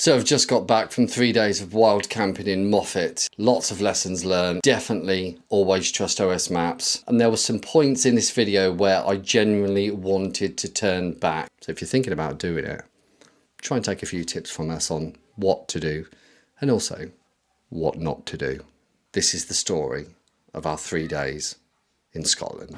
So I've just got back from 3 days of wild camping in Moffat. Lots of lessons learned. Definitely always trust OS maps. And there were some points in this video where I genuinely wanted to turn back. So if you're thinking about doing it, try and take a few tips from us on what to do and also what not to do. This is the story of our 3 days in Scotland.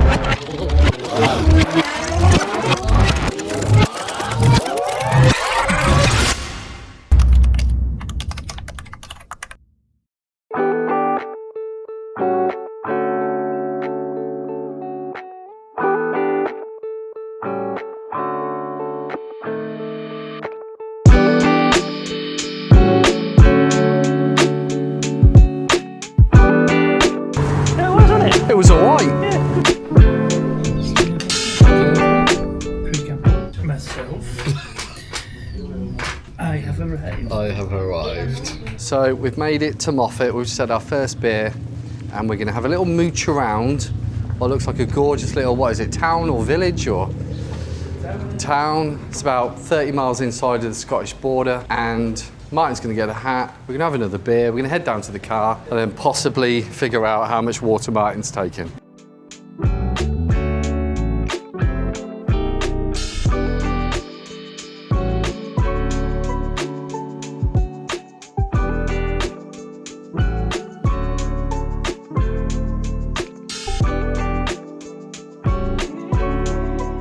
It was alright. Yeah. Myself. I have arrived. So we've made it to Moffat. We've just had our first beer and we're going to have a little mooch around what looks like a gorgeous little, what is it, town or village or? Town. It's about 30 miles inside of the Scottish border and Martin's going to get a hat, we're going to have another beer, we're going to head down to the car and then possibly figure out how much water Martin's taking.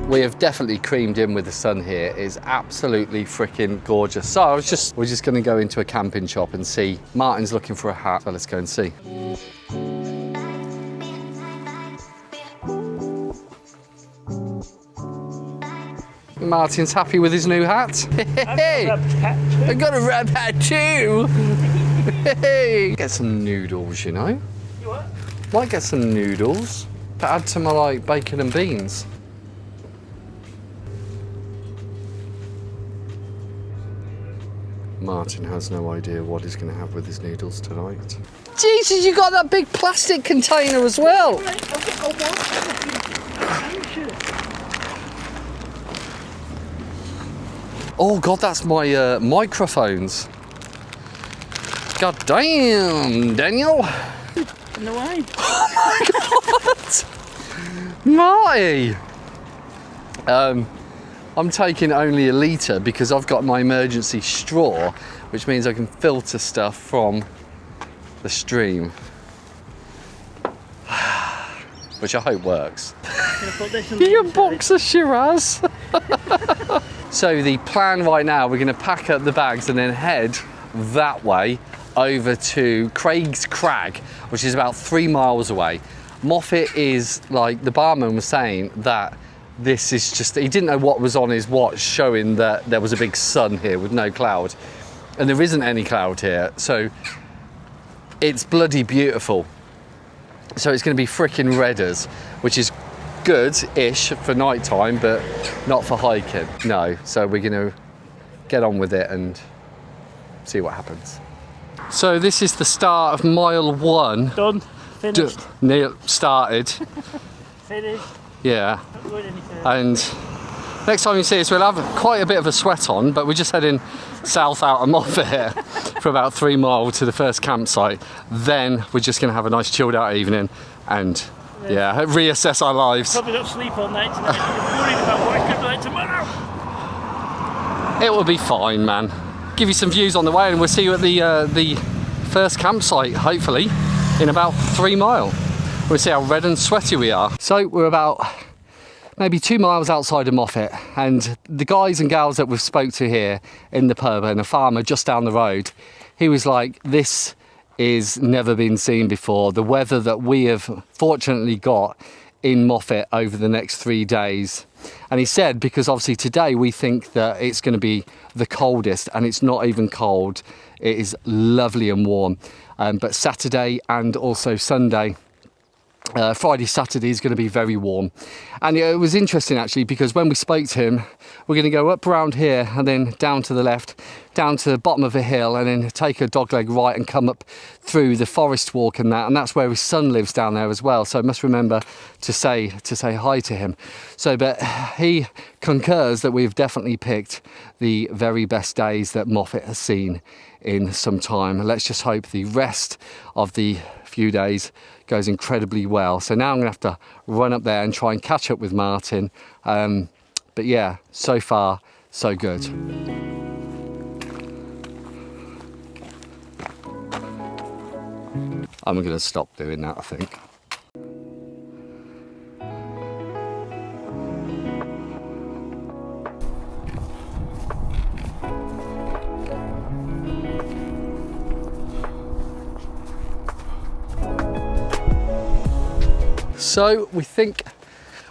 We have definitely creamed in with the sun here. It's absolutely freaking gorgeous. So we're just going to go into a camping shop and see. Martin's looking for a hat, so let's go and see. Martin's happy with his new hat. I've got a red hat too. Get some noodles, you know. You what? Might get some noodles to add to my like bacon and beans. Martin has no idea what he's going to have with his noodles tonight. Jesus, you got that big plastic container as well. Oh God, that's my microphones. God damn, Daniel. In the way. Oh my God, Marty. I'm taking only a litre because I've got my emergency straw, which means I can filter stuff from the stream. Which I hope works. Your box of Shiraz. So the plan right now, we're going to pack up the bags and then head that way over to Craig's Crag, which is about 3 miles away. Moffat is, like the barman was saying, that this is just, he didn't know what was on his watch showing that there was a big sun here with no cloud. And there isn't any cloud here, so it's bloody beautiful. So it's going to be freaking redders, which is good-ish for night time, but not for hiking. No, so we're going to get on with it and see what happens. So this is the start of mile 1. Done. Finished. Started. Finished. Yeah. And next time you see us, we'll have quite a bit of a sweat on, but we're just heading south out of Moffat for about 3 miles to the first campsite. Then we're just going to have a nice chilled out evening and yeah, reassess our lives. Probably not sleep all night tonight. I'm worried about what it's going to be like tomorrow. It will be fine, man. Give you some views on the way and we'll see you at the first campsite, hopefully, in about 3 miles. We'll see how red and sweaty we are. So we're about maybe 2 miles outside of Moffat, and the guys and gals that we've spoke to here in the pub and a farmer just down the road, he was like, this is never been seen before. The weather that we have fortunately got in Moffat over the next 3 days. And he said, because obviously today we think that it's going to be the coldest, and it's not even cold. It is lovely and warm. But Saturday and also Sunday, Friday, Saturday is going to be very warm. And it was interesting actually, because when we spoke to him, we're going to go up around here and then down to the left down to the bottom of a hill and then take a dogleg right and come up through the forest walk and that's where his son lives down there as well. So I must remember to say hi to him. So, but he concurs that we've definitely picked the very best days that Moffat has seen in some time. Let's just hope the rest of the few days goes incredibly well. So now I'm gonna have to run up there and try and catch up with Martin. But yeah, so far so good. I'm going to stop doing that, I think. So we think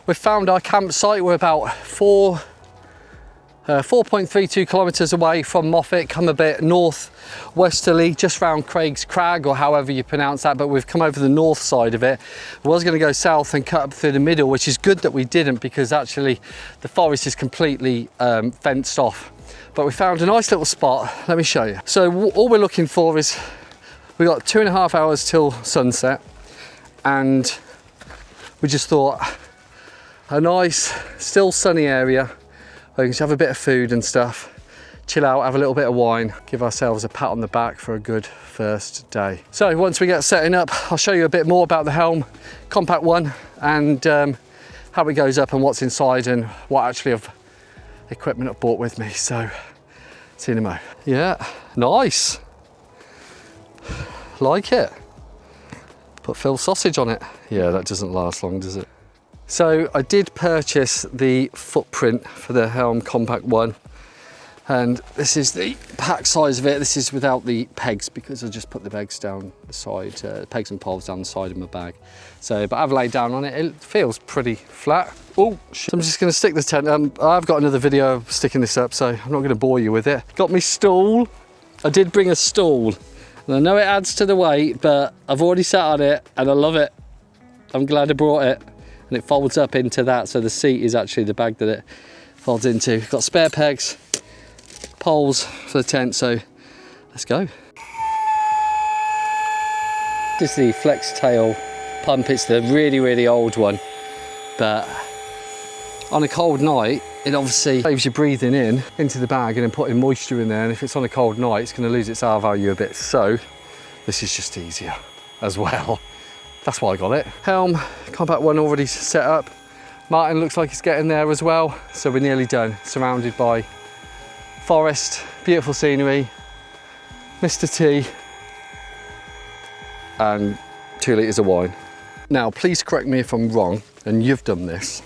we've found our campsite. We're about 4.32 kilometres away from Moffat, come a bit north-westerly, just round Craig's Crag, or however you pronounce that, but we've come over the north side of it. I was going to go south and cut up through the middle, which is good that we didn't, because actually the forest is completely fenced off. But we found a nice little spot. Let me show you. So all we're looking for is, we've got 2.5 hours till sunset, and we just thought a nice, still sunny area. We can just have a bit of food and stuff, chill out, have a little bit of wine, give ourselves a pat on the back for a good first day. So once we get setting up, I'll show you a bit more about the Helm Compact One and how it goes up and what's inside and what actually of equipment I've brought with me. So see you in a mo. Yeah, nice. Like it. Put Phil's sausage on it. Yeah, that doesn't last long, does it? So I did purchase the footprint for the Helm Compact One, and this is the pack size of it. This is without the pegs, because I just put the pegs down the side, pegs and poles down the side of my bag. So, but I've laid down on it. It feels pretty flat. Oh, so I'm just going to stick this tent. I've got another video of sticking this up, so I'm not going to bore you with it. Got me stool. I did bring a stool, and I know it adds to the weight, but I've already sat on it and I love it. I'm glad I brought it. And it folds up into that, so the seat is actually the bag that it folds into. Got spare pegs, poles for the tent, so let's go. This is the flex tail pump. It's the really old one, but on a cold night it obviously saves you breathing in into the bag and then putting moisture in there, and if it's on a cold night it's going to lose its R value a bit, so this is just easier as well. That's why I got it. Helm Compact One already set up. Martin looks like he's getting there as well. So we're nearly done. Surrounded by forest, beautiful scenery, Mr. T, and 2 litres of wine. Now, please correct me if I'm wrong, and you've done this,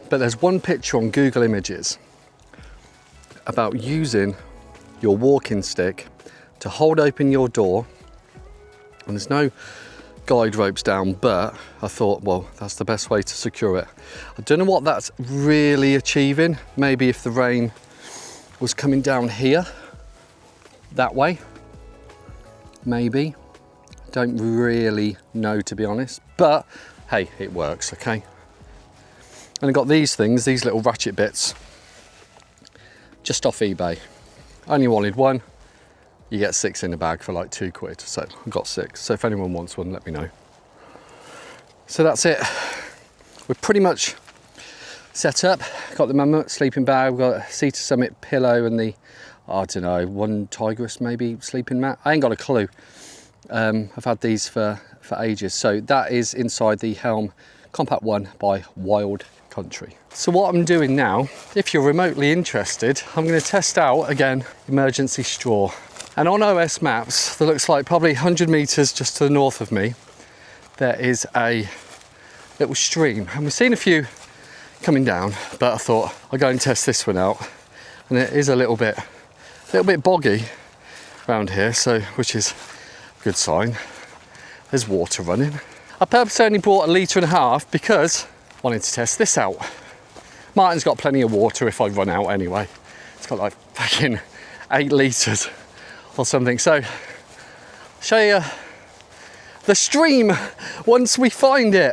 but there's one picture on Google Images about using your walking stick to hold open your door, and there's no guide ropes down, but I thought, well, that's the best way to secure it. I don't know what that's really achieving. Maybe if the rain was coming down here, that way, maybe. Don't really know, to be honest, but hey, it works, okay? And I got these things, these little ratchet bits, just off eBay. I only wanted one. You get 6 in a bag for like £2, so I've got 6. So if anyone wants one, let me know. So that's it. We're pretty much set up. Got the Mammoth sleeping bag, we've got a Cedar Summit pillow and the, I don't know, one Tigress maybe sleeping mat. I ain't got a clue. I've had these for ages. So that is inside the Helm Compact One by Wild Country. So what I'm doing now, if you're remotely interested, I'm going to test out again emergency straw. And on OS maps, that looks like probably 100 metres just to the north of me, there is a little stream. And we've seen a few coming down, but I thought I'll go and test this one out. And it is a little bit boggy around here, so which is a good sign. There's water running. I purposely only brought 1.5 litres because I wanted to test this out. Martin's got plenty of water if I run out anyway. It's got like fucking 8 litres. Or something. So show you the stream once we find it.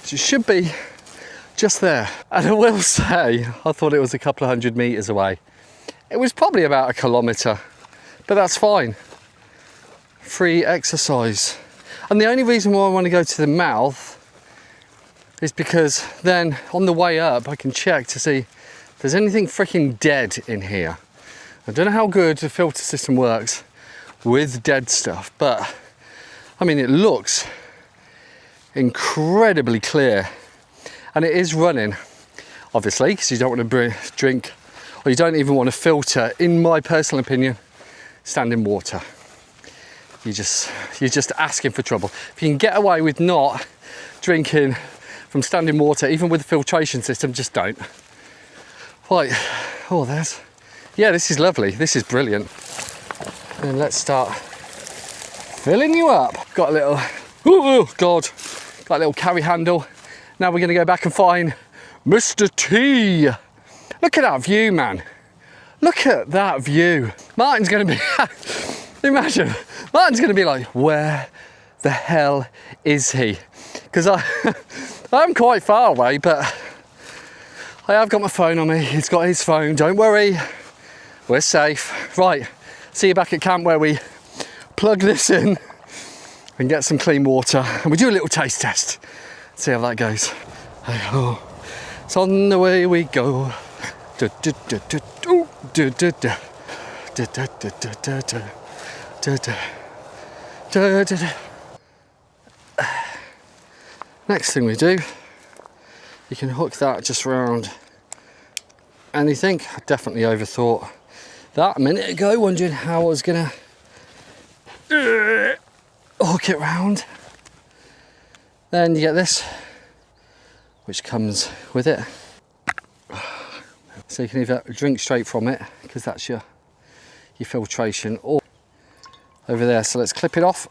It should be just there. And I will say, I thought it was a couple of 100 metres away. It was probably about 1 kilometre, but that's fine. Free exercise. And the only reason why I want to go to the mouth is because then on the way up I can check to see if there's anything freaking dead in here. I don't know how good the filter system works with dead stuff, but I mean, it looks incredibly clear, and it is running, obviously, because you don't want to drink, or you don't even want to filter, in my personal opinion, standing water. You're just asking for trouble. If you can get away with not drinking from standing water, even with the filtration system, just don't. Right, oh, yeah, this is lovely. This is brilliant. And let's start filling you up. Got a little, oh God, got a little carry handle. Now we're gonna go back and find Mr. T. Look at that view, man. Look at that view. Martin's gonna be, imagine, Martin's gonna be like, where the hell is he? Because I'm quite far away, but I have got my phone on me. He's got his phone, don't worry. We're safe. Right, see you back at camp where we plug this in and get some clean water. And we do a little taste test. See how that goes. Oh, it's on the way we go. Next thing we do, you can hook that just around anything. I definitely overthought that a minute ago, wondering how I was gonna hook it round. Then you get this, which comes with it. So you can either drink straight from it, because that's your filtration, or over there. So let's clip it off.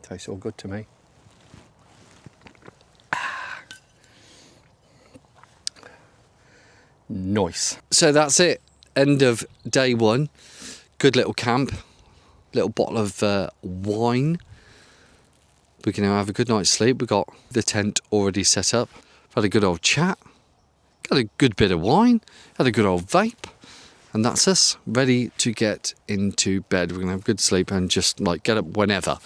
Tastes all good to me. Nice. So that's it. End of day one. Good little camp. Little bottle of wine. We're going to have a good night's sleep. We've got the tent already set up. Had a good old chat. Got a good bit of wine. Had a good old vape. And that's us, ready to get into bed. We're going to have a good sleep and just like get up whenever.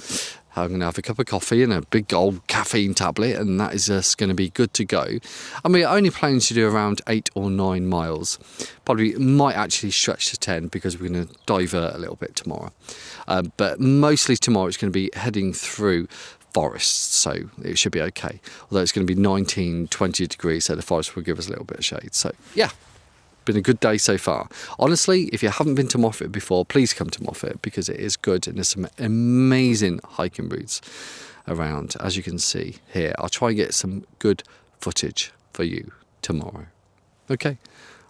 I'm going to have a cup of coffee and a big old caffeine tablet, and that is us going to be good to go. And we're only planning to do around 8 or 9 miles. Probably might actually stretch to 10 because we're going to divert a little bit tomorrow. But mostly tomorrow it's going to be heading through forests, so it should be okay. Although it's going to be 19, 20 degrees, so the forest will give us a little bit of shade. So yeah. Been a good day so far. Honestly, if you haven't been to Moffat before, please come to Moffat because it is good and there's some amazing hiking routes around, as you can see here. I'll try and get some good footage for you tomorrow. Okay,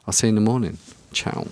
I'll see you in the morning. Ciao.